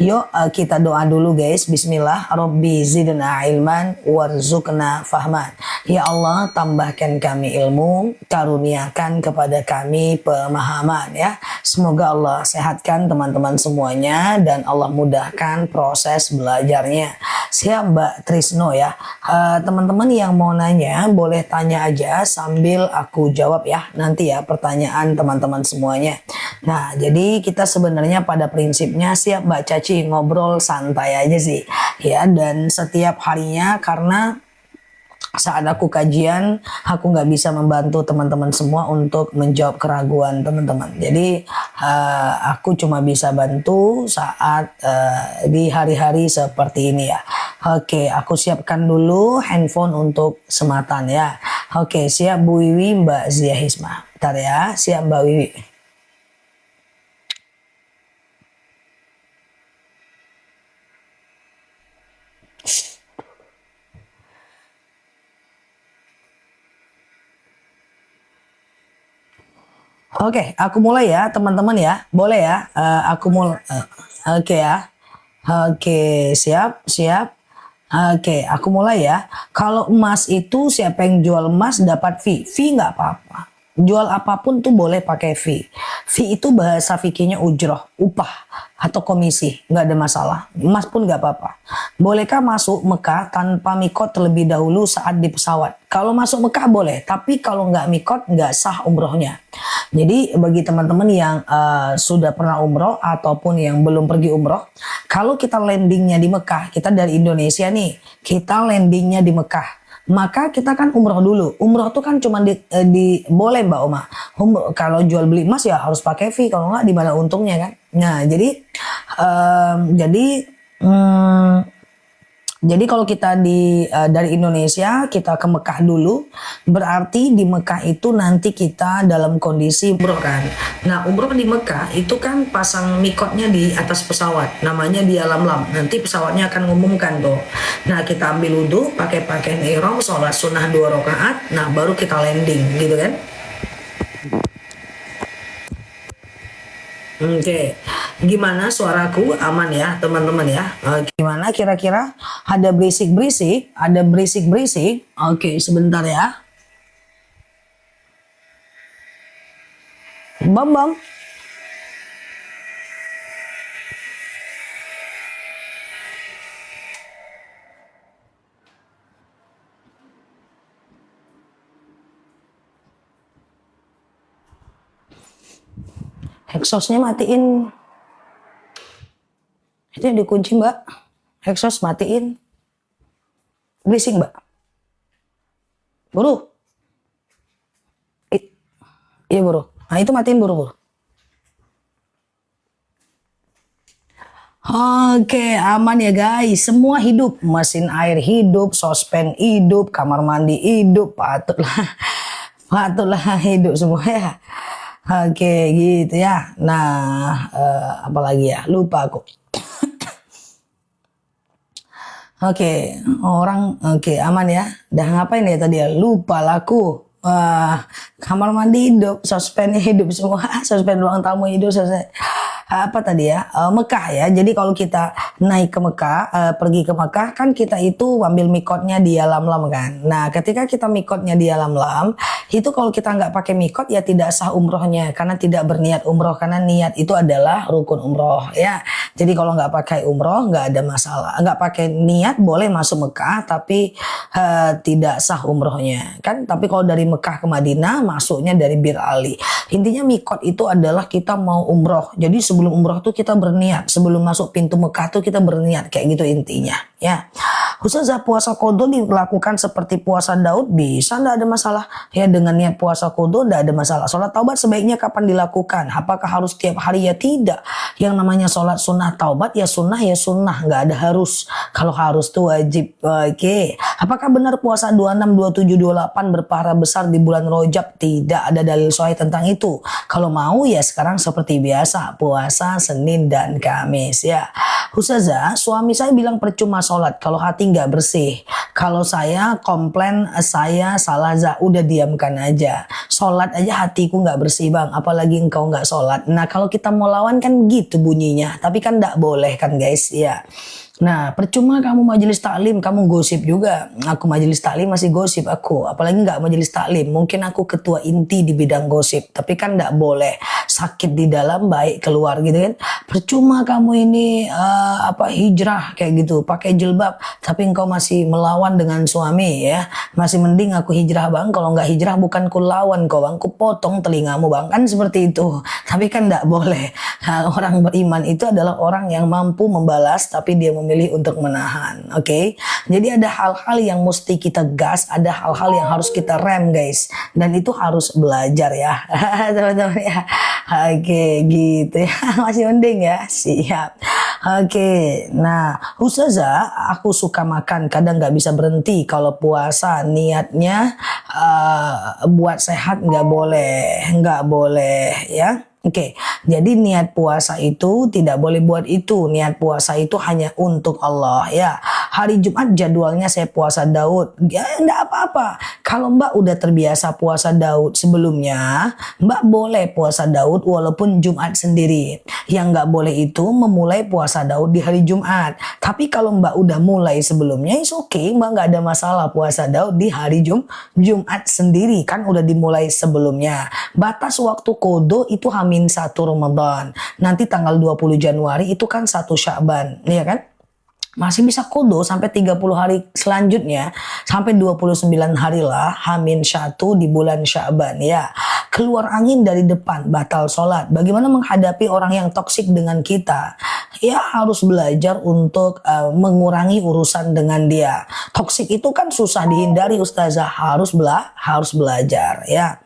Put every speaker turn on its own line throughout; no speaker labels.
Yuk kita doa dulu guys. Bismillah. Rabbi zidna ilman warzuqna fahman. Ya Allah, tambahkan kami ilmu, karuniakan kepada kami pemahaman ya. Semoga Allah sehatkan teman-teman semuanya dan Allah mudahkan proses belajarnya. Siap Mbak Trisno ya. Teman-teman yang mau nanya boleh tanya aja sambil aku jawab ya nanti ya pertanyaan teman-teman semuanya. Nah, jadi kita sebenarnya pada prinsipnya siap Mbak Caci ngobrol santai aja sih ya, dan setiap harinya karena saat aku kajian aku nggak bisa membantu teman-teman semua untuk menjawab keraguan teman-teman. Jadi aku cuma bisa bantu saat di hari-hari seperti ini ya. Oke, aku siapkan dulu handphone untuk sematan ya. Oke, siap Bu Wiwi, Mbak Zia Hisma. Bentar ya, siap Mbak Wiwi. Oke, aku mulai ya teman-teman ya. Boleh ya? Aku mulai. Oke ya. Oke, siap, siap. Oke, aku mulai ya. Kalau emas itu siapa yang jual emas dapat fee. Fee nggak apa-apa. Jual apapun tuh boleh pakai fee. Fee itu bahasa fikihnya ujroh, upah atau komisi, nggak ada masalah. Emas pun nggak apa-apa. Bolehkah masuk Mekah tanpa mikot terlebih dahulu saat di pesawat? Kalau masuk Mekah boleh, tapi kalau nggak mikot nggak sah umrohnya. Jadi bagi teman-teman yang sudah pernah umroh ataupun yang belum pergi umroh, kalau kita landingnya di Mekah, kita dari Indonesia nih, kita landingnya di Mekah. Maka kita kan umroh dulu. Umroh tuh kan cuma boleh Mbak Oma. Kalau jual beli emas ya harus pakai fee. Kalau nggak di mana untungnya kan. Nah jadi kalau kita dari Indonesia kita ke Mekah dulu, berarti di Mekah itu nanti kita dalam kondisi umroh kan. Nah umroh di Mekah itu kan pasang mikotnya di atas pesawat, namanya di alam-lam. Nanti pesawatnya akan ngumumkan tuh. Nah kita ambil wudhu, pakai pakaian ihram, sholat sunnah 2 rakaat, nah baru kita landing gitu kan. Oke, gimana suaraku aman ya teman-teman ya? Gimana kira-kira? Ada berisik-berisik? Ada berisik-berisik? Oke, sebentar ya. Bambang. Exhaustnya matiin. Itu yang dikunci Mbak. Exhaust matiin. Berisik Mbak. Buru. Iya buru. Nah itu matiin buru. Oke, aman ya guys. Semua hidup. Mesin air hidup, sospen hidup, kamar mandi hidup. Patutlah hidup semua ya. Oke gitu ya. Nah apalagi ya, lupa aku. Oke, aman ya. Dah ngapain ya tadi ya, lupa lah aku. Kamar mandi hidup, sospennya hidup semua. Sospen ruang tamu hidup, apa tadi ya, Mekah ya. Jadi kalau kita naik ke Mekah, pergi ke Mekah kan kita itu ambil mikotnya di alam-lam kan. Nah ketika kita mikotnya di alam-lam itu kalau kita nggak pakai mikot ya tidak sah umrohnya karena tidak berniat umroh, karena niat itu adalah rukun umroh ya. Jadi kalau nggak pakai umroh nggak ada masalah, nggak pakai niat boleh masuk Mekah tapi tidak sah umrohnya kan. Tapi kalau dari Mekah ke Madinah masuknya dari Bir Ali. Intinya mikot itu adalah kita mau umroh. Jadi sebelum umroh tuh kita berniat, sebelum masuk pintu Mekah tuh kita berniat, kayak gitu intinya ya. Ustazah, puasa qadha dilakukan seperti puasa Daud bisa, nggak ada masalah ya. Dengan niat puasa qadha nggak ada masalah. Sholat taubat sebaiknya kapan dilakukan? Apakah harus tiap hari? Ya tidak. Yang namanya sholat sunnah taubat ya sunnah, nggak ada harus. Kalau harus tuh wajib. Oke. Apakah benar puasa 26, 27, 28 berpahala besar di bulan Rajab? Tidak ada dalil sahih tentang itu. Kalau mau ya sekarang seperti biasa puasa Senin dan Kamis ya. Ustazah, suami saya bilang percuma sholat kalau hati nggak bersih. Kalau saya komplain saya salah udah diamkan aja. Sholat aja hatiku nggak bersih bang, apalagi engkau nggak sholat. Nah kalau kita mau lawan kan gitu bunyinya, tapi kan nggak boleh kan guys ya. Nah, percuma kamu majelis taklim, kamu gosip juga. Aku majelis taklim masih gosip aku, apalagi nggak majelis taklim. Mungkin aku ketua inti di bidang gosip, tapi kan nggak boleh sakit di dalam baik keluar gitu kan. Percuma kamu ini hijrah kayak gitu, pakai jilbab, tapi engkau masih melawan dengan suami ya. Masih mending aku hijrah bang. Kalau nggak hijrah bukan ku lawan kau bang, ku potong telingamu bang, kan seperti itu. Tapi kan nggak boleh. Nah, orang beriman itu adalah orang yang mampu membalas, tapi dia memilih untuk menahan. Oke, jadi ada hal-hal yang mesti kita gas, ada hal-hal yang harus kita rem guys, dan itu harus belajar ya teman-teman ya. Oke, gitu ya. Masih mending ya, siap. Oke, nah Ustazah, aku suka makan, kadang nggak bisa berhenti kalau puasa. Niatnya buat sehat, nggak boleh ya. Oke, jadi niat puasa itu tidak boleh buat itu. Niat puasa itu hanya untuk Allah ya. Hari Jumat jadwalnya saya puasa Daud. Ya enggak apa-apa. Kalau Mbak udah terbiasa puasa Daud sebelumnya, Mbak boleh puasa Daud walaupun Jumat sendiri. Yang nggak boleh itu memulai puasa Daud di hari Jumat. Tapi kalau Mbak udah mulai sebelumnya, it's okay. Mbak nggak ada masalah puasa Daud di hari Jumat sendiri. Kan udah dimulai sebelumnya. Batas waktu kodo itu Min 1 Ramadan. Nanti tanggal 20 Januari itu kan 1 Sya'ban, ya kan? Masih bisa kodo sampai 30 hari selanjutnya, sampai 29 hari lah Hamin 1 di bulan Sya'ban ya. Keluar angin dari depan, batal sholat. Bagaimana menghadapi orang yang toksik dengan kita? Ya harus belajar untuk mengurangi urusan dengan dia. Toksik itu kan susah dihindari Ustazah, harus belajar ya.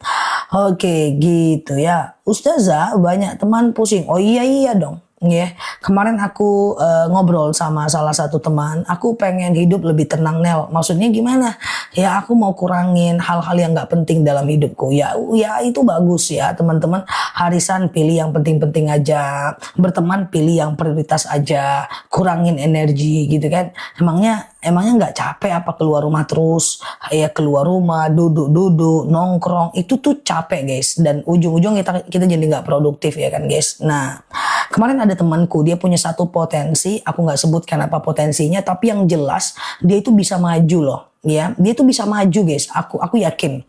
Oke gitu ya. Ustazah, banyak teman pusing. Oh iya dong. Ya, kemarin aku ngobrol sama salah satu teman, aku pengen hidup lebih tenang Nel. Maksudnya gimana? Ya aku mau kurangin hal-hal yang nggak penting dalam hidupku. Ya itu bagus ya teman-teman. Harisan pilih yang penting-penting aja, berteman pilih yang prioritas aja, kurangin energi gitu kan. Emangnya nggak capek apa keluar rumah terus? Ya keluar rumah, duduk nongkrong itu tuh capek guys. Dan ujung-ujung kita jadi nggak produktif ya kan guys. Nah kemarin ada temanku, dia punya satu potensi, aku nggak sebutkan apa potensinya, tapi yang jelas dia itu bisa maju loh, ya, dia itu bisa maju guys. Aku yakin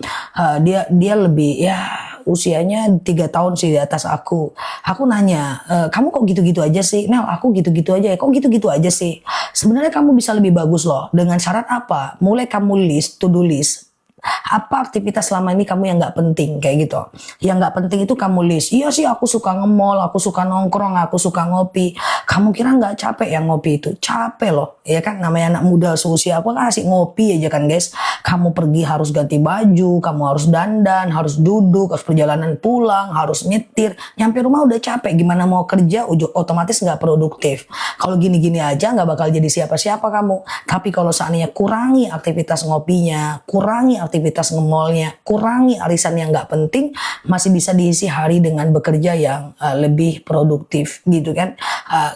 dia lebih ya usianya 3 tahun sih di atas aku. Aku nanya, kamu kok gitu-gitu aja sih? Nel, aku gitu-gitu aja ya. Kok gitu-gitu aja sih? Sebenarnya kamu bisa lebih bagus loh. Dengan syarat apa? Mulai kamu list, to do list. Apa aktivitas selama ini kamu yang nggak penting kayak gitu? Yang nggak penting itu kamu list. Iya sih aku suka nge-mall, aku suka nongkrong, aku suka ngopi. Kamu kira nggak capek yang ngopi itu? Capek loh, ya kan? Namanya anak muda seusia aku kan asik ngopi aja kan guys. Kamu pergi harus ganti baju, kamu harus dandan, harus duduk, harus perjalanan pulang, harus nyetir. Nyampe rumah udah capek, gimana mau kerja? Otomatis nggak produktif. Kalau gini-gini aja nggak bakal jadi siapa-siapa kamu. Tapi kalau seandainya kurangi aktivitas ngopinya, kurangi aktivitas nge-mallnya, kurangi arisan yang nggak penting, masih bisa diisi hari dengan bekerja yang lebih produktif gitu kan.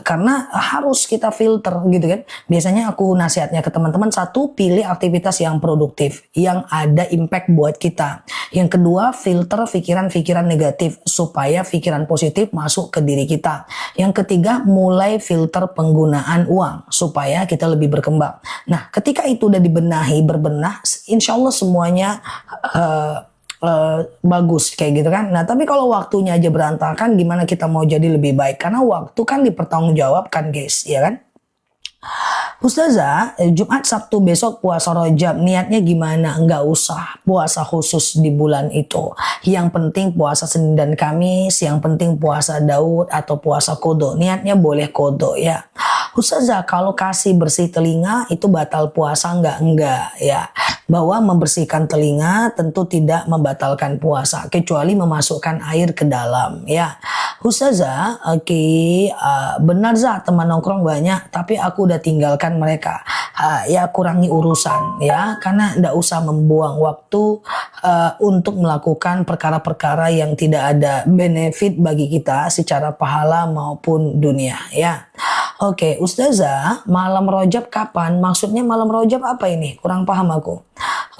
Karena harus kita filter gitu kan. Biasanya aku nasihatnya ke teman-teman, satu, pilih aktivitas yang produktif, yang ada impact buat kita. Yang kedua, filter pikiran-pikiran negatif supaya pikiran positif masuk ke diri kita. Yang ketiga, mulai filter penggunaan uang supaya kita lebih berkembang. Nah, ketika itu udah berbenah, insya Allah semuanya bagus kayak gitu kan. Nah tapi kalau waktunya aja berantakan, gimana kita mau jadi lebih baik? Karena waktu kan dipertanggungjawabkan guys, ya kan? Ustazah, Jumat Sabtu besok puasa Rajab, niatnya gimana? Enggak usah puasa khusus di bulan itu. Yang penting puasa Senin dan Kamis, yang penting puasa Daud atau puasa kodo. Niatnya boleh kodo ya. Ustazah, kalau kasih bersih telinga itu batal puasa enggak ya. Bahwa membersihkan telinga tentu tidak membatalkan puasa kecuali memasukkan air ke dalam ya. Ustazah, benar Zah, teman nongkrong banyak tapi aku udah tinggalkan mereka. Ya kurangi urusan ya, karena ndak usah membuang waktu untuk melakukan perkara-perkara yang tidak ada benefit bagi kita secara pahala maupun dunia ya. Oke, Ustazah, malam rojab kapan? Maksudnya malam rojab apa ini? Kurang paham aku.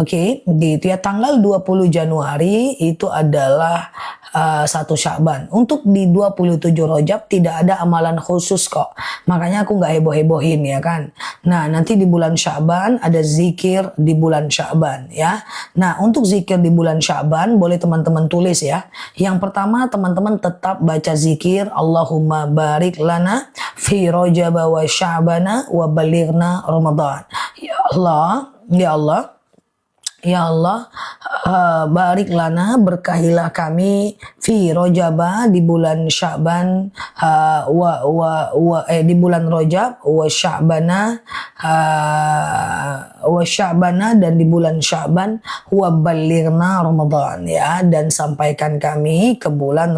Oke, gitu ya. Tanggal 20 Januari itu adalah 1 Sya'ban. Untuk di 27 Rojab tidak ada amalan khusus kok. Makanya aku nggak heboh-hebohin ya kan. Nah, nanti di bulan Sya'ban ada zikir di bulan Sya'ban ya. Nah, untuk zikir di bulan Sya'ban boleh teman-teman tulis ya. Yang pertama teman-teman tetap baca zikir Allahumma barik lana fi Rojab wa Sya'bana wa balighna Ramadan. Ya Allah, ya Allah, ya Allah, barik lana, berkahilah kami fi Rojaba di bulan Sya'ban, di bulan Rojab wa Sya'bana, dan di bulan Sya'ban wa balighna Ramadan ya, dan sampaikan kami ke bulan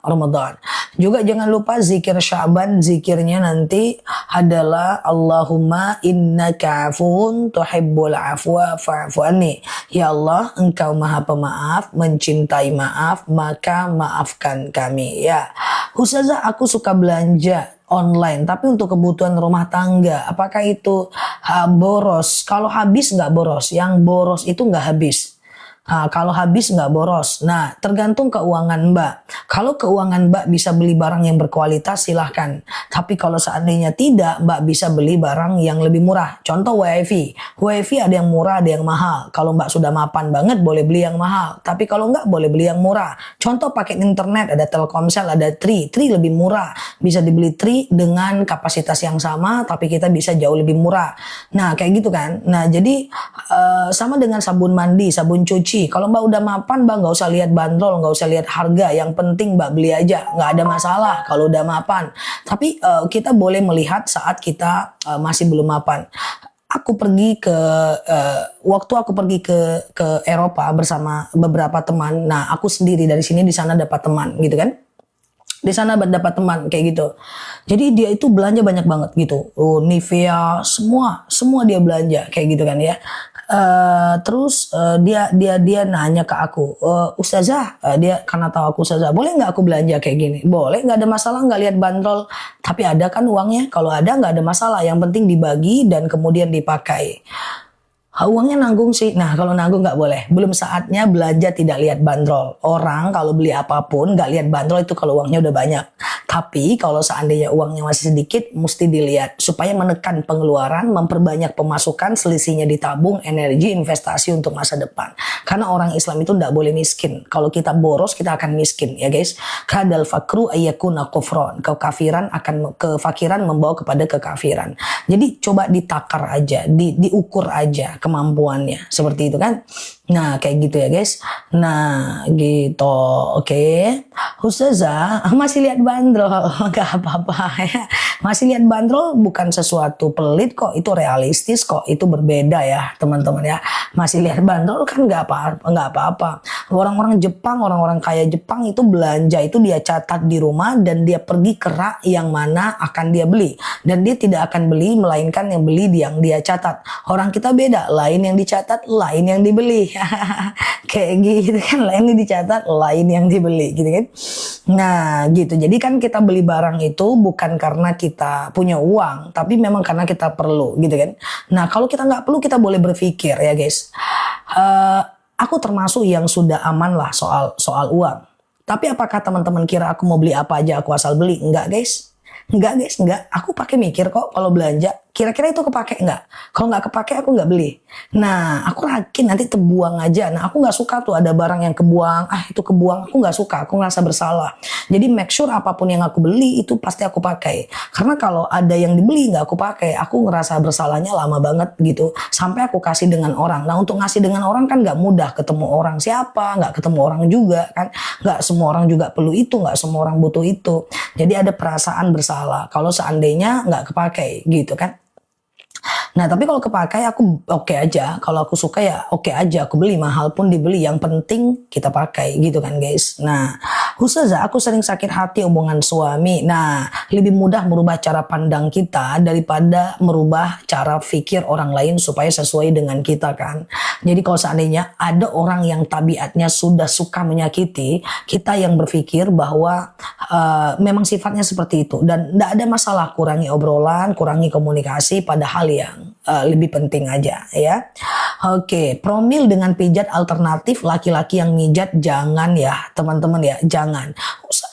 Ramadan. Juga jangan lupa zikir Sya'ban, zikirnya nanti adalah Allahumma innaka afuun tuhibbul afwa fa'fu anni. Ya Allah, Engkau Maha Pemaaf, mencintai maaf, maka maafkan kami ya. Ustazah, aku suka belanja online, tapi untuk kebutuhan rumah tangga, apakah itu boros? Kalau habis nggak boros, yang boros itu nggak habis. Kalau habis nggak boros. Nah, tergantung keuangan Mbak. Kalau keuangan Mbak bisa beli barang yang berkualitas, silahkan. Tapi kalau seandainya tidak, Mbak bisa beli barang yang lebih murah. Contoh WiFi. WiFi ada yang murah, ada yang mahal. Kalau Mbak sudah mapan banget, boleh beli yang mahal. Tapi kalau nggak, boleh beli yang murah. Contoh paket internet, ada Telkomsel, ada Tri. Tri lebih murah. Bisa dibeli Tri dengan kapasitas yang sama, tapi kita bisa jauh lebih murah. Nah, kayak gitu kan. Nah, jadi sama dengan sabun mandi, sabun cuci. Kalau Mbak udah mapan, Mbak nggak usah lihat bandrol, nggak usah lihat harga. Yang penting Mbak beli aja, nggak ada masalah kalau udah mapan. Tapi kita boleh melihat saat kita masih belum mapan. Aku pergi ke waktu aku pergi ke Eropa bersama beberapa teman. Nah, aku sendiri dari sini, di sana dapat teman, gitu kan? Di sana dapat teman kayak gitu. Jadi dia itu belanja banyak banget gitu. Nivea, semua dia belanja kayak gitu kan ya. Terus dia nanya ke aku, Ustazah, dia karena tahu aku Ustazah, boleh nggak aku belanja kayak gini? Boleh, nggak ada masalah, nggak lihat bandrol. Tapi ada kan uangnya? Kalau ada nggak ada masalah. Yang penting dibagi dan kemudian dipakai. Uangnya nanggung sih. Nah, kalau nanggung nggak boleh. Belum saatnya belanja tidak lihat bandrol. Orang kalau beli apapun nggak lihat bandrol itu kalau uangnya udah banyak. Tapi kalau seandainya uangnya masih sedikit, mesti dilihat supaya menekan pengeluaran, memperbanyak pemasukan, selisihnya ditabung, energi investasi untuk masa depan. Karena orang Islam itu nggak boleh miskin. Kalau kita boros, kita akan miskin ya guys. Kadal fakru ayyakuna kufron. Kefakiran membawa kepada kekafiran. Jadi coba ditakar aja, diukur aja kemampuannya, seperti itu kan. Nah, kayak gitu ya guys. Nah, gitu. Oke. Ustazah, masih lihat bandrol. Gak apa-apa ya. Masih lihat bandrol bukan sesuatu pelit kok. Itu realistis kok. Itu berbeda ya teman-teman ya. Masih lihat bandrol kan gak apa-apa. Orang-orang Jepang, orang-orang kaya Jepang itu belanja itu dia catat di rumah dan dia pergi ke rak yang mana akan dia beli. Dan dia tidak akan beli melainkan yang beli yang dia catat. Orang kita beda. Lain yang dicatat, lain yang dibeli. Kayak gitu kan, lain yang dicatat, lain yang dibeli gitu kan. Nah gitu, jadi kan kita beli barang itu bukan karena kita punya uang, tapi memang karena kita perlu gitu kan. Nah kalau kita nggak perlu, kita boleh berpikir ya guys. Aku termasuk yang sudah aman lah soal uang. Tapi apakah teman-teman kira aku mau beli apa aja aku asal beli? Enggak guys. Enggak guys, enggak. Aku pakai mikir kok kalau belanja. Kira-kira itu kepake enggak? Kalau nggak kepake aku nggak beli. Nah, aku yakin nanti terbuang aja. Nah, aku nggak suka tuh ada barang yang kebuang. Itu kebuang. Aku nggak suka. Aku ngerasa bersalah. Jadi make sure apapun yang aku beli itu pasti aku pakai. Karena kalau ada yang dibeli nggak aku pakai, aku ngerasa bersalahnya lama banget gitu. Sampai aku kasih dengan orang. Nah, untuk ngasih dengan orang kan nggak mudah. Ketemu orang siapa, nggak ketemu orang juga kan. Nggak semua orang juga perlu itu, nggak semua orang butuh itu. Jadi ada perasaan bersalah kalau seandainya nggak kepakai gitu kan. Nah, tapi kalau kepakai aku oke aja. Kalau aku suka ya oke aja. Aku beli mahal pun dibeli. Yang penting kita pakai gitu kan guys. Nah, Ustazah, aku sering sakit hati omongan suami. Nah, lebih mudah merubah cara pandang kita daripada merubah cara pikir orang lain supaya sesuai dengan kita kan. Jadi kalau seandainya ada orang yang tabiatnya sudah suka menyakiti, kita yang berpikir bahwa memang sifatnya seperti itu dan tidak ada masalah, kurangi obrolan, kurangi komunikasi pada hal yang lebih penting aja ya. Oke, promil dengan pijat alternatif, laki-laki yang mijat jangan ya teman-teman ya, jangan.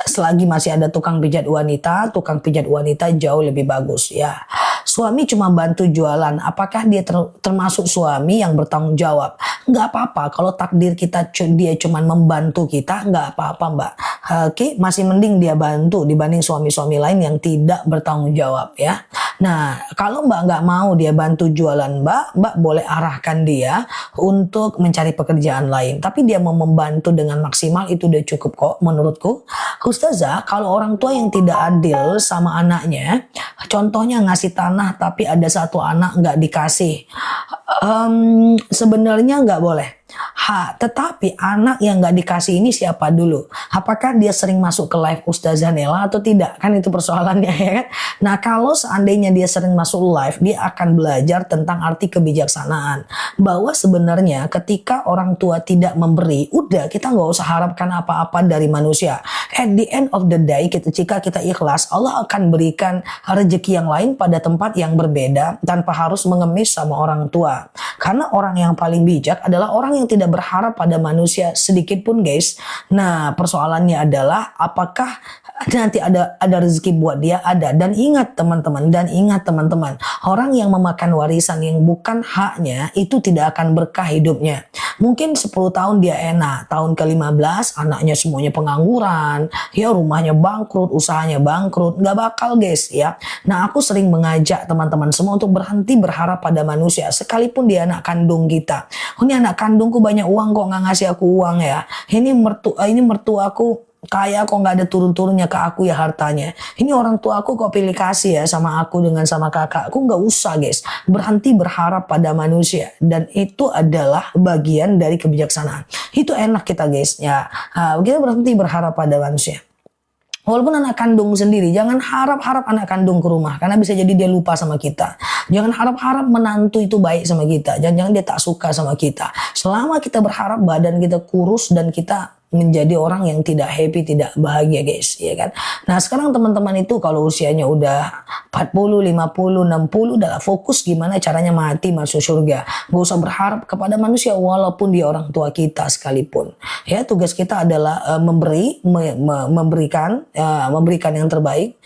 Selagi masih ada tukang pijat wanita jauh lebih bagus ya. Suami cuma bantu jualan, apakah dia termasuk suami yang bertanggung jawab? Nggak apa-apa, kalau takdir kita dia cuma membantu kita, nggak apa-apa mbak. Oke, masih mending dia bantu dibanding suami-suami lain yang tidak bertanggung jawab ya. Nah, kalau mbak nggak mau dia bantu jualan mbak boleh arahkan dia untuk mencari pekerjaan lain. Tapi dia mau membantu dengan maksimal itu udah cukup kok menurutku. Ustazah, kalau orang tua yang tidak adil sama anaknya, contohnya ngasih tanah tapi ada satu anak nggak dikasih, sebenarnya nggak boleh. Tetapi anak yang nggak dikasih ini siapa dulu? Apakah dia sering masuk ke live Ustazah Nela atau tidak? Kan itu persoalannya ya kan. Nah kalau seandainya dia sering masuk live, dia akan belajar tentang arti kebijaksanaan. Bahwa sebenarnya ketika orang tua tidak memberi, udah kita nggak usah harapkan apa-apa dari manusia. At the end of the day, jika kita ikhlas, Allah akan berikan rezeki yang lain pada tempat yang berbeda tanpa harus mengemis sama orang tua. Karena orang yang paling bijak adalah orang yang tidak berharap pada manusia sedikit pun guys. Nah persoalannya adalah apakah nanti ada rezeki buat dia? Ada. Dan ingat teman-teman, orang yang memakan warisan yang bukan haknya itu tidak akan berkah hidupnya. Mungkin 10 tahun dia enak, tahun ke-15 anaknya semuanya pengangguran, ya rumahnya bangkrut, usahanya bangkrut, nggak bakal guys ya. Nah aku sering mengajak teman-teman semua untuk berhenti berharap pada manusia, sekalipun dia anak kandung kita. Oh, ini anak kandungku banyak uang kok nggak ngasih aku uang ya. Ini mertuaku kaya kok nggak ada turun-turunnya ke aku ya hartanya. Ini orang tua aku kok pilih kasih ya sama aku dengan sama kakakku. Nggak usah guys, berhenti berharap pada manusia dan itu adalah bagian dari kebijaksanaan. Itu enak kita guys ya. Kita berhenti berharap pada manusia. Walaupun anak kandung sendiri, jangan harap-harap anak kandung ke rumah. Karena bisa jadi dia lupa sama kita. Jangan harap-harap menantu itu baik sama kita. Jangan-jangan dia tak suka sama kita. Selama kita berharap badan kita kurus dan kita menjadi orang yang tidak happy, tidak bahagia guys, ya kan. Nah sekarang teman-teman itu kalau usianya udah 40, 50, 60 udah fokus gimana caranya mati masuk surga. Gak usah berharap kepada manusia walaupun dia orang tua kita sekalipun. Ya tugas kita adalah memberikan yang terbaik.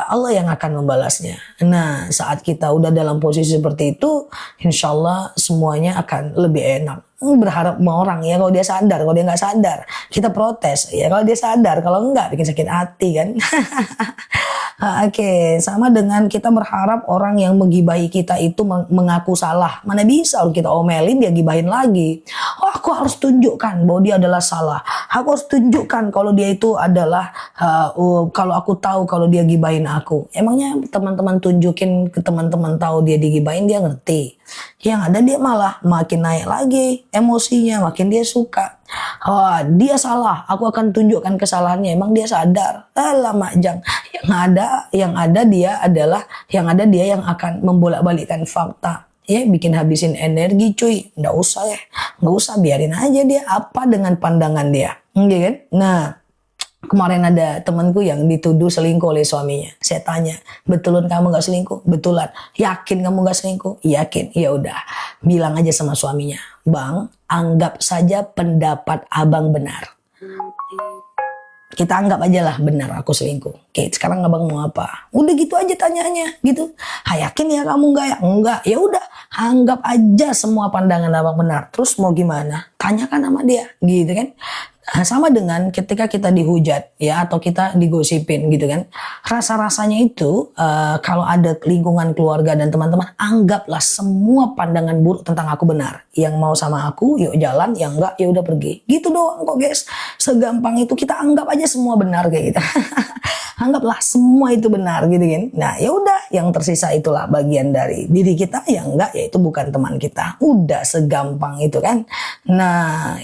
Allah yang akan membalasnya. Nah saat kita udah dalam posisi seperti itu, insya Allah semuanya akan lebih enak. Berharap sama orang ya, kalau dia sadar, kalau dia nggak sadar kita protes ya, kalau dia sadar, kalau enggak bikin sakit hati kan. Oke, sama dengan kita berharap orang yang menggibahi kita itu mengaku salah. Mana bisa kita omelin dia gibahin lagi. Oh, aku harus tunjukkan bahwa dia adalah salah. Aku harus tunjukkan kalau dia itu adalah kalau aku tahu kalau dia gibahin aku. Emangnya teman-teman tunjukin ke teman-teman tahu dia digibahin, dia ngerti. Yang ada dia malah makin naik lagi emosinya, makin dia suka. Oh, dia salah, aku akan tunjukkan kesalahannya. Emang dia sadar? Alah majang. Yang ada dia yang akan membolak-balikkan fakta. Ya, bikin habisin energi cuy. Nggak usah ya. Nggak usah, biarin aja dia apa dengan pandangan dia. Iya kan? Nah, kemarin ada temanku yang dituduh selingkuh oleh suaminya. Saya tanya, betulun kamu gak selingkuh? Betulan. Yakin kamu gak selingkuh? Yakin. Ya udah, bilang aja sama suaminya, Bang, anggap saja pendapat abang benar. Kita anggap aja lah benar aku selingkuh. Oke, sekarang abang mau apa? Udah gitu aja tanyanya, gitu. Yakin ya kamu enggak ya? Enggak. Ya udah, anggap aja semua pandangan abang benar. Terus mau gimana? Tanyakan sama dia, gitu kan? Sama dengan ketika kita dihujat ya atau kita digosipin gitu kan. Rasa-rasanya itu kalau ada lingkungan keluarga dan teman-teman, anggaplah semua pandangan buruk tentang aku benar. Yang mau sama aku yuk jalan, yang enggak ya udah pergi. Gitu doang kok guys. Segampang itu kita anggap aja semua benar kayak gitu. Anggaplah semua itu benar gitu kan. Nah, ya udah yang tersisa itulah bagian dari diri kita, yang enggak ya itu bukan teman kita. Udah segampang itu kan. Nah,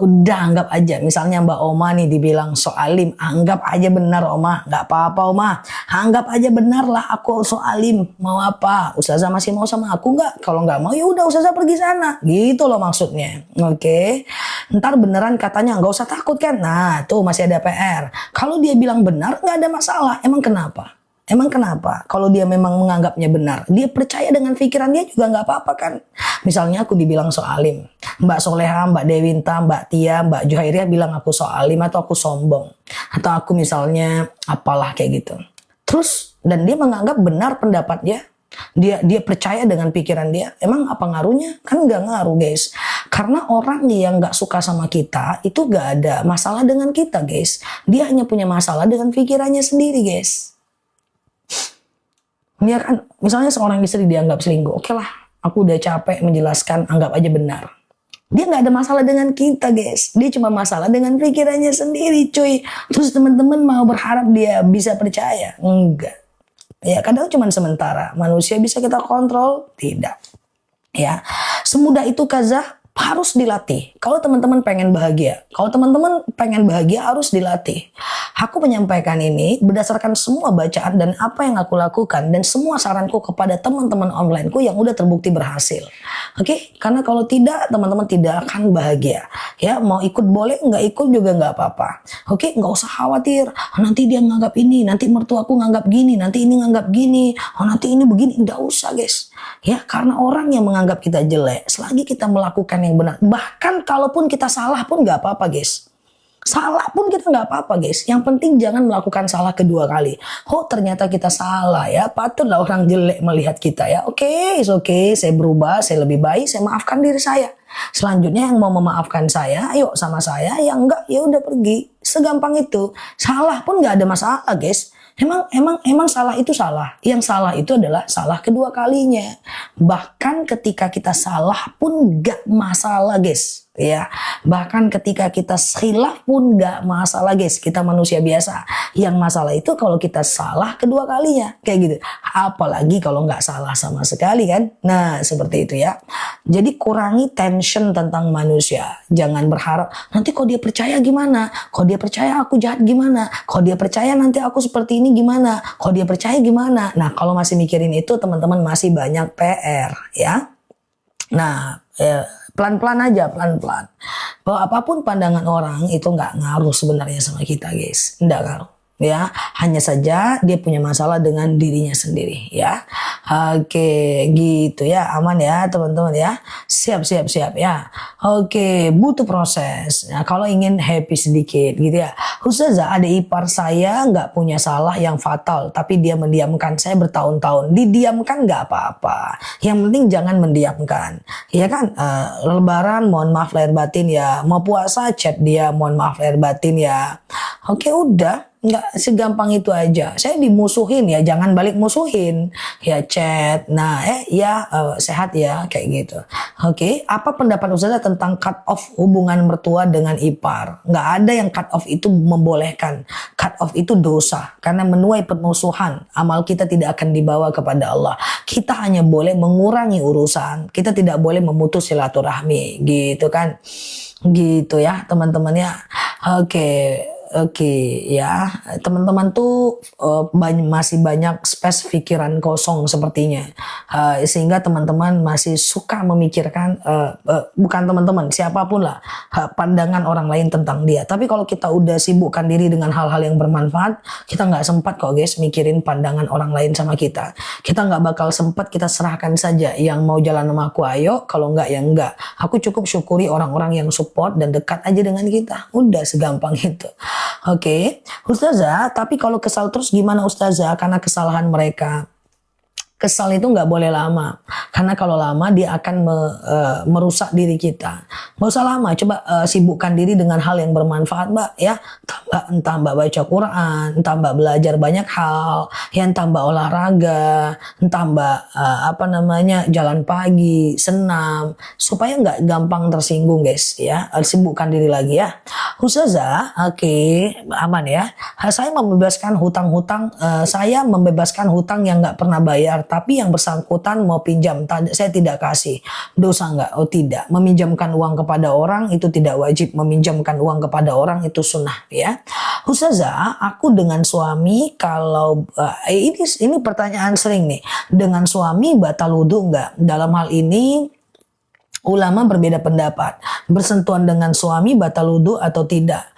udah anggap aja. Misalnya Mbak Oma nih dibilang so alim, anggap aja benar Oma, nggak apa-apa Oma. Anggap aja benar lah aku so alim. Mau apa? Ustazah masih mau sama aku nggak? Kalau nggak mau ya udah Ustazah pergi sana. Gitu loh maksudnya. Oke. Ntar beneran katanya nggak usah takut kan? Nah, tuh masih ada PR. Kalau dia bilang benar nggak ada masalah. Emang kenapa? Emang kenapa? Kalau dia memang menganggapnya benar, dia percaya dengan pikiran dia juga nggak apa-apa kan? Misalnya aku dibilang so alim, Mbak Soleha, Mbak Dewinta, Mbak Tia, Mbak Juhairiah bilang aku so alim atau aku sombong, atau aku misalnya apalah kayak gitu. Terus dan dia menganggap benar pendapat dia percaya dengan pikiran dia. Emang apa ngaruhnya? Kan nggak ngaruh guys. Karena orang yang nggak suka sama kita itu nggak ada masalah dengan kita guys. Dia hanya punya masalah dengan pikirannya sendiri guys. Dia kan, misalnya seorang istri dianggap selingkuh, oke lah, aku udah capek menjelaskan, anggap aja benar. Dia nggak ada masalah dengan kita guys, dia cuma masalah dengan pikirannya sendiri cuy. Terus teman-teman mau berharap dia bisa percaya? Enggak. Ya kadang cuma sementara, manusia bisa kita kontrol? Tidak. Ya, semudah itu kazah. Harus dilatih. Kalau teman-teman pengen bahagia, harus dilatih. Aku menyampaikan ini berdasarkan semua bacaan dan apa yang aku lakukan dan semua saranku kepada teman-teman onlineku yang udah terbukti berhasil. Oke? Karena kalau tidak, teman-teman tidak akan bahagia. Ya, mau ikut boleh, nggak ikut juga nggak apa-apa. Oke? Nggak usah khawatir. Nanti dia nganggap ini, nanti mertuaku nganggap gini, nanti ini nganggap gini, nanti ini begini. Nggak usah guys. Ya, karena orang yang menganggap kita jelek, selagi kita melakukan yang benar, bahkan kalaupun kita salah pun nggak apa-apa guys. Salah pun kita nggak apa-apa guys. Yang penting jangan melakukan salah kedua kali. Oh ternyata kita salah ya. Patutlah orang jelek melihat kita ya. Oke, saya berubah, saya lebih baik, saya maafkan diri saya. Selanjutnya yang mau memaafkan saya, ayo sama saya. Yang enggak ya udah pergi. Segampang itu. Salah pun nggak ada masalah guys. Emang salah itu salah. Yang salah itu adalah salah kedua kalinya. Bahkan ketika kita salah pun gak masalah guys. Ya, bahkan ketika kita khilaf pun gak masalah guys. Kita manusia biasa. Yang masalah itu kalau kita salah kedua kalinya. Kayak gitu. Apalagi kalau gak salah sama sekali kan. Nah seperti itu ya. Jadi kurangi tension tentang manusia. Jangan berharap nanti kalau dia percaya gimana. Kalau dia percaya aku jahat gimana. Kalau dia percaya nanti aku seperti ini gimana. Kalau dia percaya gimana. Nah kalau masih mikirin itu teman-teman masih banyak PR ya. Nah pelan-pelan aja, pelan-pelan. Bahwa apapun pandangan orang itu nggak ngaruh sebenarnya sama kita guys. Nggak ngaruh. Ya, hanya saja dia punya masalah dengan dirinya sendiri ya. Oke, gitu ya, aman ya teman-teman ya. Siap ya. Oke, butuh proses. Nah, kalau ingin happy sedikit gitu ya. Ustazah, ada ipar saya nggak punya salah yang fatal, tapi dia mendiamkan saya bertahun-tahun. Didiamkan nggak apa-apa. Yang penting jangan mendiamkan. Ya kan, Lebaran mohon maaf lahir batin ya. Mau puasa chat dia mohon maaf lahir batin ya. Oke, udah. Nggak segampang itu aja. Saya dimusuhin ya, jangan balik musuhin. Ya chat, nah sehat ya, kayak gitu. Oke, apa pendapat Ustazah tentang cut off hubungan mertua dengan ipar? Nggak ada yang cut off itu membolehkan. Cut off itu dosa, karena menuai permusuhan. Amal kita tidak akan dibawa kepada Allah. Kita hanya boleh mengurangi urusan. Kita tidak boleh memutus silaturahmi, gitu kan. Gitu ya teman-teman ya. Oke ya, teman-teman tuh masih banyak space pikiran kosong sepertinya, sehingga teman-teman masih suka memikirkan bukan teman-teman siapapun lah pandangan orang lain tentang dia. Tapi kalau kita udah sibukkan diri dengan hal-hal yang bermanfaat, kita nggak sempat kok guys mikirin pandangan orang lain sama kita. Kita nggak bakal sempat, kita serahkan saja. Yang mau jalan sama aku ayo, kalau nggak ya nggak. Aku cukup syukuri orang-orang yang support dan dekat aja dengan kita. Udah segampang itu. Oke, Ustazah, tapi kalau kesal terus gimana Ustazah? Karena kesalahan mereka. Kesal itu nggak boleh lama, karena kalau lama dia akan merusak diri kita. Nggak usah lama, coba sibukkan diri dengan hal yang bermanfaat, Mbak, ya. Entah Mbak baca Quran, entah Mbak belajar banyak hal, ya, entah Mbak olahraga, entah Mbak jalan pagi, senam, supaya nggak gampang tersinggung, guys, ya. Sibukkan diri lagi, ya. Ustazah, oke, aman ya. Saya membebaskan hutang yang nggak pernah bayar, tapi yang bersangkutan mau pinjam, saya tidak kasih. Dosa nggak? Oh tidak. Meminjamkan uang kepada orang itu tidak wajib. Meminjamkan uang kepada orang itu sunnah, ya. Ustazah, aku dengan suami kalau ini pertanyaan sering nih. Dengan suami batal wudhu nggak? Dalam hal ini ulama berbeda pendapat. Bersentuhan dengan suami batal wudhu atau tidak?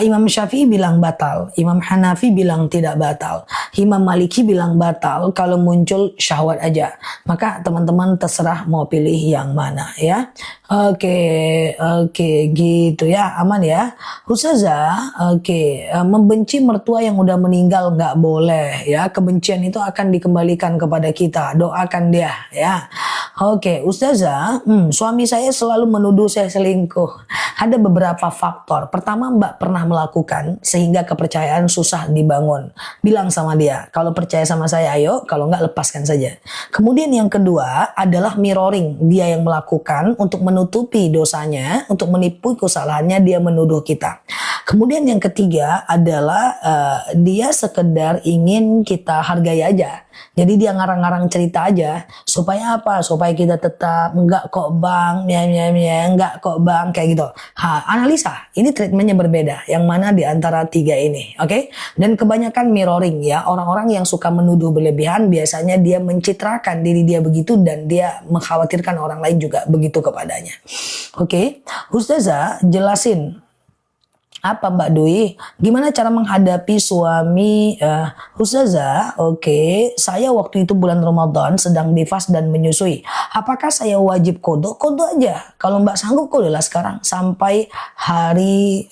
Imam Syafi'i bilang batal, Imam Hanafi bilang tidak batal, Imam Maliki bilang batal kalau muncul syahwat aja. Maka teman-teman terserah mau pilih yang mana, ya. Oke, gitu ya, aman ya. Ustazah, membenci mertua yang udah meninggal nggak boleh, ya. Kebencian itu akan dikembalikan kepada kita. Doakan dia, ya. Oke, Ustazah, suami saya selalu menuduh saya selingkuh. Ada beberapa faktor. Pertama, Mbak pernah melakukan sehingga kepercayaan susah dibangun. Bilang sama dia, kalau percaya sama saya ayo, kalau nggak lepaskan saja. Kemudian yang kedua adalah mirroring. Dia yang melakukan untuk menutupi dosanya, untuk menipu kesalahannya, dia menuduh kita. Kemudian yang ketiga adalah dia sekedar ingin kita hargai aja. Jadi dia ngarang-ngarang cerita aja. Supaya apa? Supaya kita tetap enggak kok bang, enggak kok bang, kayak gitu. Analisa. Ini treatmentnya berbeda. Yang mana di antara tiga ini, oke? Dan kebanyakan mirroring, ya. Orang-orang yang suka menuduh berlebihan biasanya dia mencitrakan diri dia begitu dan dia mengkhawatirkan orang lain juga begitu kepadanya. Oke? Ustazah, jelasin. Apa Mbak Dwi? Gimana cara menghadapi suami? Ustazah, saya waktu itu bulan Ramadan sedang nifas dan menyusui. Apakah saya wajib kodok? Kodok aja. Kalau Mbak sanggup kodoklah sekarang sampai hari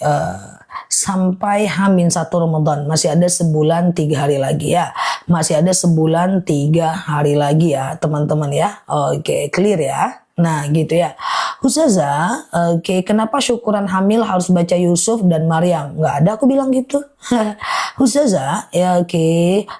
sampai H-1 Ramadan. Masih ada sebulan 3 hari lagi, ya. Masih ada sebulan 3 hari lagi, ya teman-teman, ya. Oke, clear ya. Nah gitu ya. Ustazah, kenapa syukuran hamil harus baca Yusuf dan Maryam? Nggak ada aku bilang gitu. Ustazah,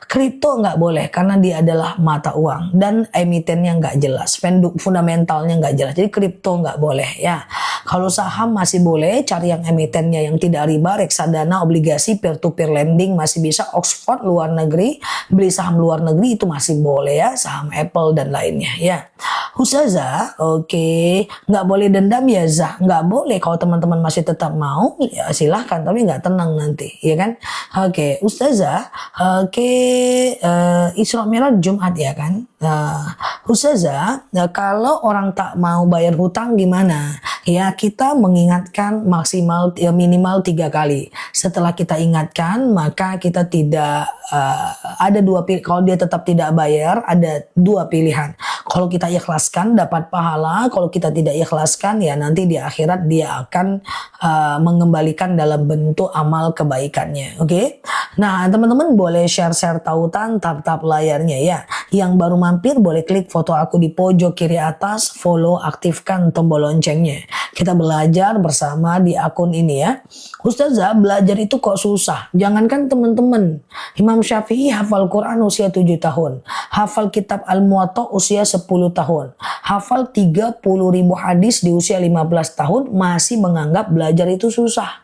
kripto nggak boleh karena dia adalah mata uang dan emitennya nggak jelas, fundamentalnya nggak jelas. Jadi kripto nggak boleh, ya. Kalau saham masih boleh, cari yang emitennya yang tidak riba, reksadana, obligasi, peer-to-peer lending masih bisa. Oxford luar negeri, beli saham luar negeri itu masih boleh, ya. Saham Apple dan lainnya, ya. Ustazah, nggak boleh dendam ya Zah, nggak boleh. Kalau teman-teman masih tetap mau, ya silahkan, tapi nggak tenang nanti, ya kan? Ustazah, Isra Mi'raj Jumat ya kan? Ustazah, kalau orang tak mau bayar hutang gimana? Ya kita mengingatkan minimal 3 kali. Setelah kita ingatkan, maka kita tidak ada 2 pilihan. Kalau dia tetap tidak bayar, ada 2 pilihan. Kalau kita ikhlaskan dapat pahala, kalau kita tidak ikhlaskan ya nanti di akhirat dia akan mengembalikan dalam bentuk amal kebaikannya. Oke? Nah, teman-teman boleh share tautan, tap layarnya ya. Yang baru mampir boleh klik foto aku di pojok kiri atas, follow, aktifkan tombol loncengnya. Kita belajar bersama di akun ini ya. Ustazah, belajar itu kok susah? Jangankan teman-teman. Imam Syafi'i hafal Quran usia 7 tahun. Hafal kitab Al-Muwatta usia 10 tahun. Hafal 30.000 hadis di usia 15 tahun masih menganggap belajar itu susah.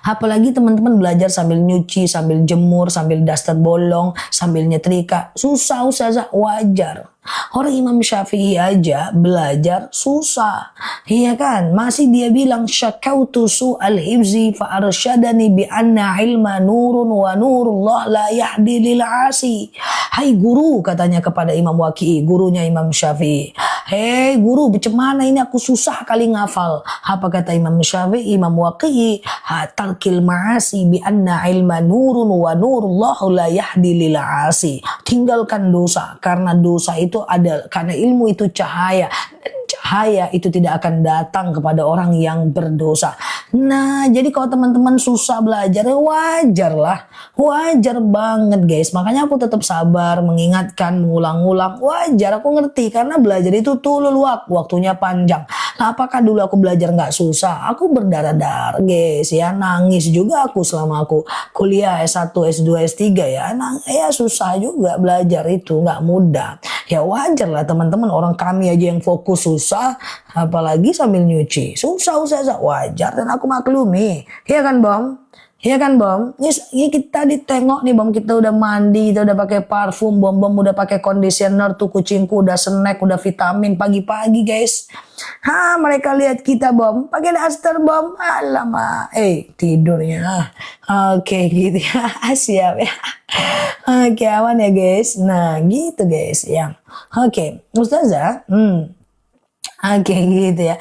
Apalagi teman-teman belajar sambil nyuci, sambil jemur, sambil daster bolong, sambil nyetrika. Susah Ustazah, wajar. Orang Imam Syafi'i aja belajar susah. Iya kan? Masih dia bilang syakautu su'al hifzi fa arsyadani bi anna ilma nurun wa nurullah la yahdi lil asi. Hai guru, katanya kepada Imam Waqi'i, gurunya Imam Syafi'i. Hei guru, bagaimana ini aku susah kali ngafal. Apa kata Imam Syafi'i, Imam Waqi'i? Tarkil ma'asi bi anna ilma nurun wa nurullah la yahdi lil asi. Tinggalkan dosa karena dosa itu ada, karena ilmu itu cahaya. cahaya itu tidak akan datang kepada orang yang berdosa. Nah, jadi kalau teman-teman susah belajar, ya wajar lah. Wajar banget guys. Makanya aku tetap sabar, mengingatkan, mengulang-ulang. Wajar, aku ngerti. Karena belajar itu tulul waktunya panjang. Nah, apakah dulu aku belajar nggak susah? Aku berdarah-darah guys ya. Nangis juga aku selama aku kuliah S1, S2, S3 ya. Ya susah juga belajar itu. Nggak mudah. Ya wajar lah teman-teman. Orang kami aja yang fokus susah. Apalagi sambil nyuci. Susah, wajar. Dan aku maklumi. Iya kan Bom? Iya kan Bom? Ini kita ditengok nih Bom, kita udah mandi, kita udah pakai parfum, Bom udah pakai conditioner tuh, kucingku udah snack, udah vitamin pagi-pagi guys. Mereka lihat kita Bom, pakai daster Bom, alamak, tidurnya. Oke gitu ya, siap ya. Oke aman ya guys. Nah gitu guys ya. Oke, Ustazah, Oke gitu ya.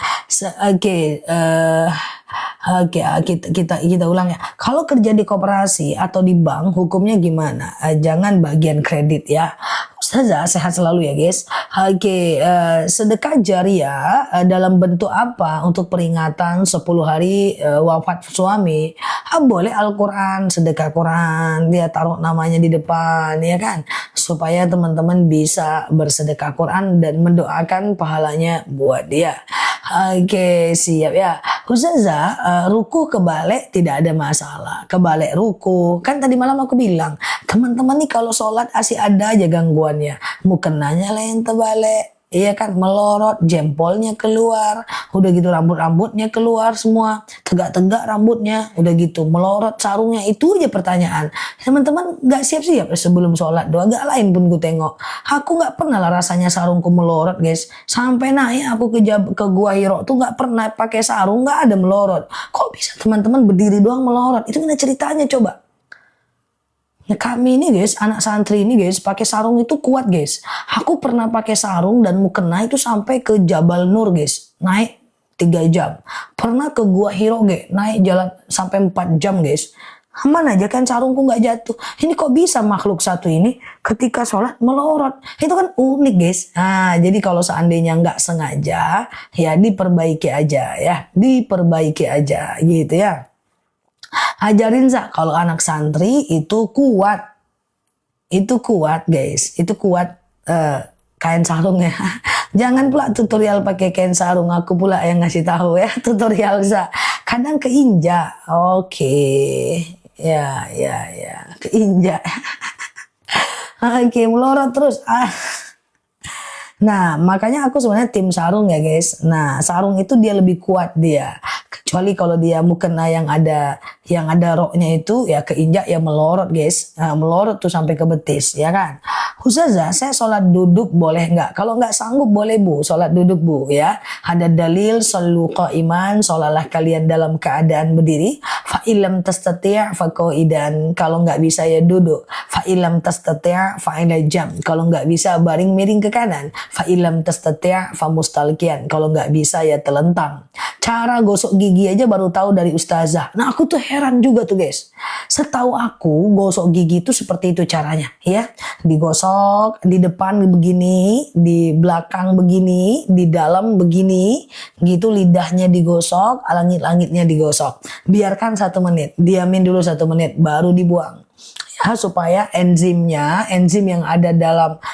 Kita ulang ya. Kalau kerja di koperasi atau di bank hukumnya gimana? Jangan bagian kredit ya. Ustazah sehat selalu ya guys. Sedekah jariah dalam bentuk apa untuk peringatan 10 hari wafat suami? Boleh Al-Quran, sedekah Quran, dia taruh namanya di depan ya kan, supaya teman-teman bisa bersedekah Quran dan mendoakan pahalanya buat dia. Siap ya. Ustazah, ruku kebalik tidak ada masalah. Kebalik ruku. Kan tadi malam aku bilang, teman-teman nih kalau sholat asih ada aja gangguannya. Mukenanya lah yang terbalik. Iya kan, melorot, jempolnya keluar, udah gitu rambut-rambutnya keluar semua, tegak-tegak rambutnya, udah gitu melorot sarungnya, itu aja pertanyaan. Teman-teman gak siap-siap sebelum sholat doa, agak lain pun gue tengok. Aku gak pernah lah rasanya sarungku melorot guys, sampai naik aku ke Gua Hiro tuh gak pernah pakai sarung, gak ada melorot. Kok bisa teman-teman berdiri doang melorot? Itu mana ceritanya coba? Nah, kami ini guys, anak santri ini guys, pakai sarung itu kuat guys. Aku pernah pakai sarung dan mukena itu sampai ke Jabal Nur guys, naik 3 jam. Pernah ke Gua Hiro guys, naik jalan sampai 4 jam guys. Aman aja kan sarungku nggak jatuh. Ini kok bisa makhluk satu ini ketika sholat melorot? Itu kan unik guys. Nah, jadi kalau seandainya nggak sengaja, ya diperbaiki aja ya, diperbaiki aja gitu ya. Ajarin kalau anak santri itu kuat. Itu kuat guys. Itu kuat kain sarung ya. Jangan pula tutorial pakai kain sarung. Aku pula yang ngasih tahu ya tutorial kadang keinjak. Ya. Keinjak. Melorot terus. Nah, makanya aku sebenarnya tim sarung ya guys. Nah, sarung itu dia lebih kuat dia. Kecuali kalau dia mukena yang ada roknya itu ya keinjak ya melorot guys. Nah, melorot tuh sampai ke betis ya kan. Ustazah, saya sholat duduk boleh nggak? Kalau nggak sanggup boleh bu, sholat duduk bu ya. Ada dalil shollu qa'iman, sholalah kalian dalam keadaan berdiri. Fa illam tastati' fa qa'idan. Kalau nggak bisa ya duduk. Fa illam tastati' fa ila jam. Kalau nggak bisa baring miring ke kanan. Fa illam tastati' fa mustalqiyan. Kalau nggak bisa ya telentang. Cara gosok gigi aja baru tahu dari ustazah. Nah aku tuh heran juga tuh guys. Setahu aku gosok gigi itu seperti itu caranya ya. Digosok di depan begini, di belakang begini, di dalam begini. Gitu lidahnya digosok, langit-langitnya digosok. Biarkan 1 menit, diamin dulu 1 menit baru dibuang. Ya, supaya enzim yang ada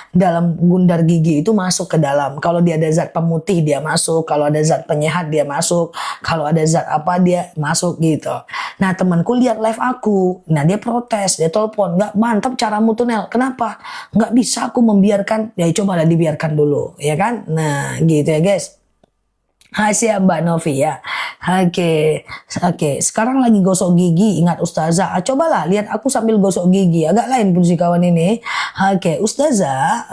dalam gundar gigi itu masuk ke dalam. Kalau dia ada zat pemutih dia masuk, kalau ada zat penyehat dia masuk, kalau ada zat apa dia masuk gitu. Nah temanku lihat live aku, nah dia protes, dia telepon, nggak mantap caramu tuh Nel, kenapa? Nggak bisa aku membiarkan, ya cobalah dibiarkan dulu, ya kan? Nah gitu ya guys. Siap Mbak Novi ya. Oke. Sekarang lagi gosok gigi. Ingat Ustazah. Cobalah lihat aku sambil gosok gigi. Agak lain pun si kawan ini. Ustazah.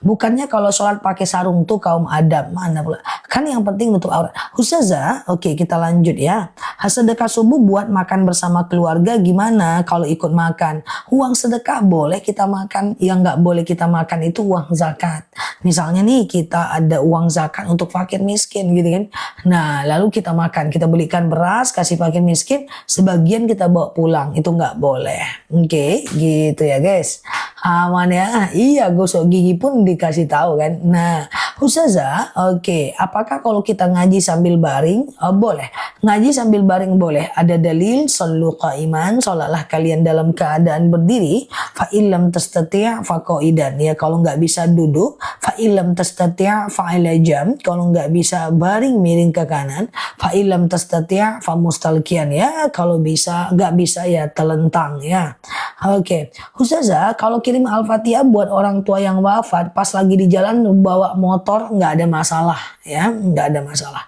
Bukannya kalau sholat pakai sarung tuh kaum Adam. Mana pula? Kan yang penting nutup aurat. Ustazah. Kita lanjut ya. Sedekah subuh buat makan bersama keluarga gimana kalau ikut makan? Uang sedekah boleh kita makan. Yang nggak boleh kita makan itu uang zakat. Misalnya nih kita ada uang zakat untuk fakir miskin gitu kan. Nah lalu kita makan, kita belikan beras kasih fakir miskin, sebagian kita bawa pulang, itu nggak boleh. Gitu ya guys. Aman ya. Iya, gosok gigi pun dikasih tahu kan. Nah Ustazah, oke, apakah kalau kita ngaji sambil baring? Boleh. Ngaji sambil baring boleh. Ada dalil, sallu qa'iman, sholatlah kalian dalam keadaan berdiri. Fa illam tastati' fa qa'idan. Ya, kalau nggak bisa duduk, fa illam tastati' fa ala jam. Kalau nggak bisa baring miring ke kanan, fa illam tastati' fa mustalqiyan. Ya, kalau bisa nggak bisa ya telentang ya. Oke, Ustazah, kalau kirim Al-Fatihah buat orang tua yang wafat pas lagi di jalan bawa motor nggak ada masalah ya, nggak ada masalah.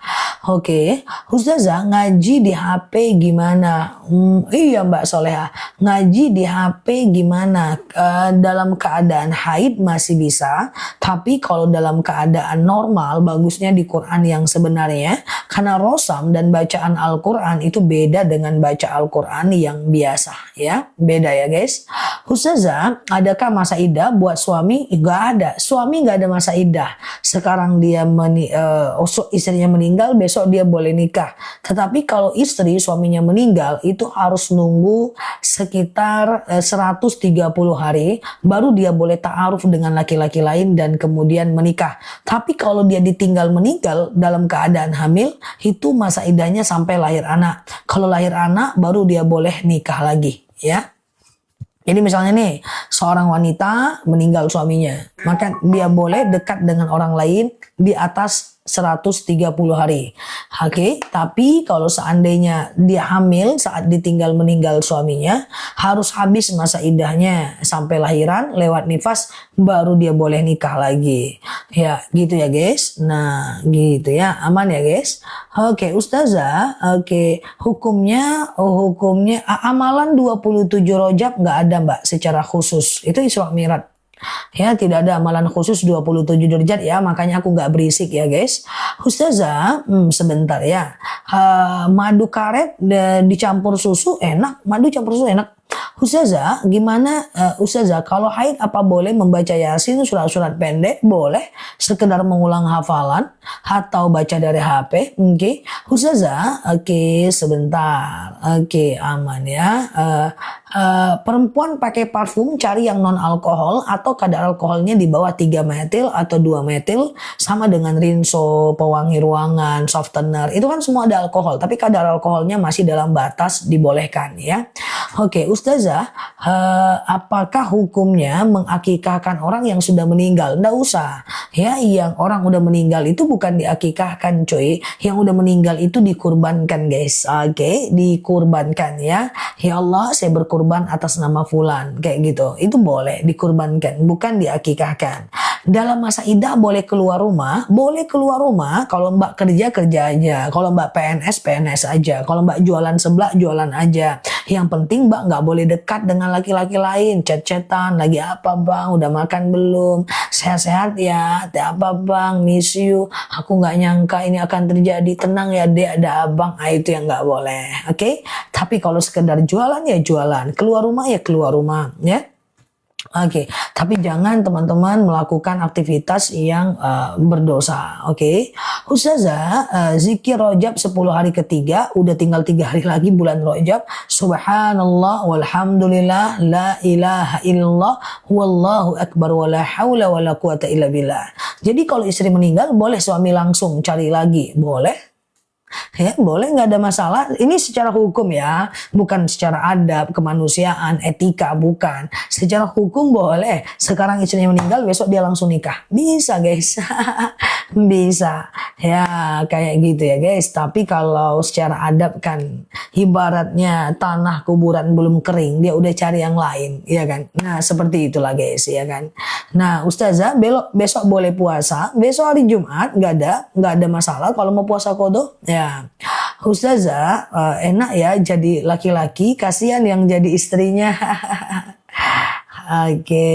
Oke, Ustazah, ngaji di HP gimana? Iya Mbak Soleha, ngaji di HP gimana? Dalam keadaan haid masih bisa, tapi kalau dalam keadaan normal bagusnya di Quran yang sebenarnya, karena rosam dan bacaan Al-Quran itu beda dengan baca Al-Quran yang biasa ya, beda ya guys. Ustazah, adakah masa iddah buat suami? Nggak ada, suami nggak ada masa iddah. Sekarang dia istrinya meninggal, besok dia boleh nikah. Tetapi kalau istri suaminya meninggal itu harus nunggu sekitar 130 hari baru dia boleh ta'aruf dengan laki-laki lain dan kemudian menikah. Tapi kalau dia ditinggal meninggal dalam keadaan hamil, itu masa iddahnya sampai lahir anak. Kalau lahir anak baru dia boleh nikah lagi ya. Jadi misalnya nih, seorang wanita meninggal suaminya, maka dia boleh dekat dengan orang lain di atas 130 hari. Oke, tapi kalau seandainya dia hamil saat ditinggal meninggal suaminya, harus habis masa iddahnya sampai lahiran lewat nifas baru dia boleh nikah lagi. Ya, gitu ya guys. Nah, gitu ya. Aman ya guys. Oke, Ustazah, oke, hukumnya amalan 27 Rajab nggak ada Mbak secara khusus. Itu Isra Mi'raj. Ya, tidak ada amalan khusus 27 derajat ya, makanya aku nggak berisik ya guys. Ustazah, sebentar ya. Madu karet dicampur susu enak, madu campur susu enak. Ustazah, gimana Ustazah, kalau haid apa boleh membaca Yasin, surat-surat pendek? Boleh, sekedar mengulang hafalan atau baca dari HP. Oke, Ustazah, oke, sebentar. Oke, aman ya. Perempuan pakai parfum cari yang non alkohol atau kadar alkoholnya di bawah 3 metil atau 2 metil, sama dengan rinso, pewangi ruangan, softener. Itu kan semua ada alkohol, tapi kadar alkoholnya masih dalam batas dibolehkan ya. Oke, Ustazah, apakah hukumnya mengakikahkan orang yang sudah meninggal? Nggak usah. Ya, yang orang udah meninggal itu bukan diakikahkan, coy. Yang udah meninggal itu dikurbankan, guys. Oke, dikurbankan ya. Ya Allah, saya berkurban atas nama fulan, kayak gitu. Itu boleh dikurbankan, bukan diakikahkan. Dalam masa iddah boleh keluar rumah, boleh keluar rumah. Kalau Mbak kerja aja, kalau Mbak PNS aja, kalau Mbak jualan seblak jualan aja. Yang penting Mbak nggak boleh dekat dengan laki-laki lain, chat-chatan, lagi apa Bang, udah makan belum, sehat-sehat ya, apa Bang, miss you, aku nggak nyangka ini akan terjadi, tenang ya Dek, ada Abang, itu yang nggak boleh, oke? Tapi kalau sekedar jualan ya jualan, keluar rumah ya keluar rumah, ya. Oke, tapi jangan teman-teman melakukan aktivitas yang berdosa. Oke, Ustazah, zikir Rajab 10 hari ketiga, udah tinggal 3 hari lagi bulan Rajab. Subhanallah walhamdulillah la ilaha illallah wallahu akbar wala haula wala quwata illa billah. Jadi kalau istri meninggal boleh suami langsung cari lagi, boleh. Ya, boleh, nggak ada masalah. Ini secara hukum ya, bukan secara adab, kemanusiaan, etika, bukan. Secara hukum boleh. Sekarang istrinya meninggal, besok dia langsung nikah. Bisa guys, bisa. Ya kayak gitu ya guys. Tapi kalau secara adab kan, ibaratnya tanah kuburan belum kering, dia udah cari yang lain, ya kan? Nah seperti itulah guys, ya kan? Nah Ustazah, besok boleh puasa. Besok hari Jumat nggak ada masalah. Kalau mau puasa qadha, ya. Ustazah, enak ya jadi laki-laki, kasihan yang jadi istrinya. Oke.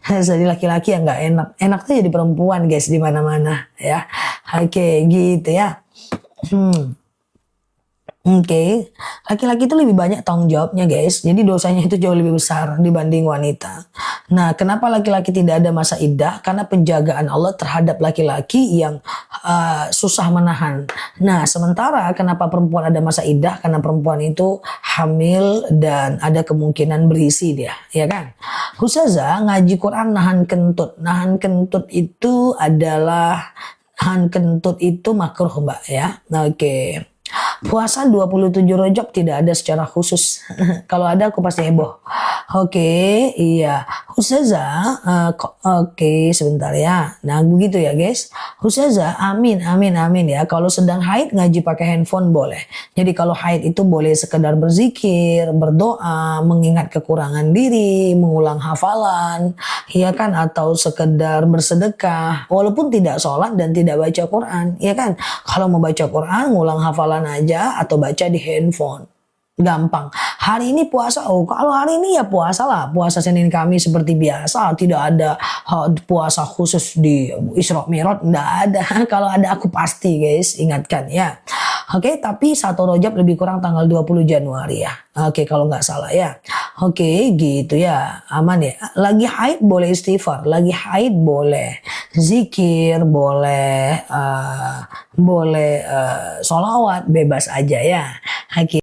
Jadi laki-laki yang nggak enak. Enak tuh jadi perempuan guys di mana-mana ya. Oke, gitu ya. Oke, laki-laki itu lebih banyak tanggung jawabnya guys. Jadi dosanya itu jauh lebih besar dibanding wanita. Nah, kenapa laki-laki tidak ada masa iddah? Karena penjagaan Allah terhadap laki-laki yang susah menahan. Nah, sementara kenapa perempuan ada masa iddah? Karena perempuan itu hamil dan ada kemungkinan berisi dia, ya kan? Ustazah ngaji Quran nahan kentut. Nahan kentut itu adalah nahan kentut itu makruh Mbak ya. Oke. Puasa 27 Rajab tidak ada secara khusus. Kalau ada aku pasti heboh. Oke, iya. Ustazah, oke sebentar ya. Nah begitu ya guys. Ustazah, amin, amin, amin ya. Kalau sedang haid ngaji pakai handphone boleh. Jadi kalau haid itu boleh sekedar berzikir, berdoa, mengingat kekurangan diri, mengulang hafalan, ya kan? Atau sekedar bersedekah. Walaupun tidak sholat dan tidak baca Quran, ya kan? Kalau mau baca Quran, ngulang hafalan aja atau baca di handphone. Gampang. Hari ini puasa, oh kalau hari ini ya puasa lah. Puasa Senin Kamis seperti biasa. Tidak ada puasa khusus di Isra Mi'raj. Tidak ada. Kalau ada aku pasti guys. Ingatkan ya. Oke, tapi 1 Rajab lebih kurang tanggal 20 Januari ya. Oke, kalau nggak salah ya. Oke, gitu ya. Aman ya. Lagi haid boleh istighfar. Lagi haid boleh zikir. Boleh boleh sholawat. Bebas aja ya. Oke.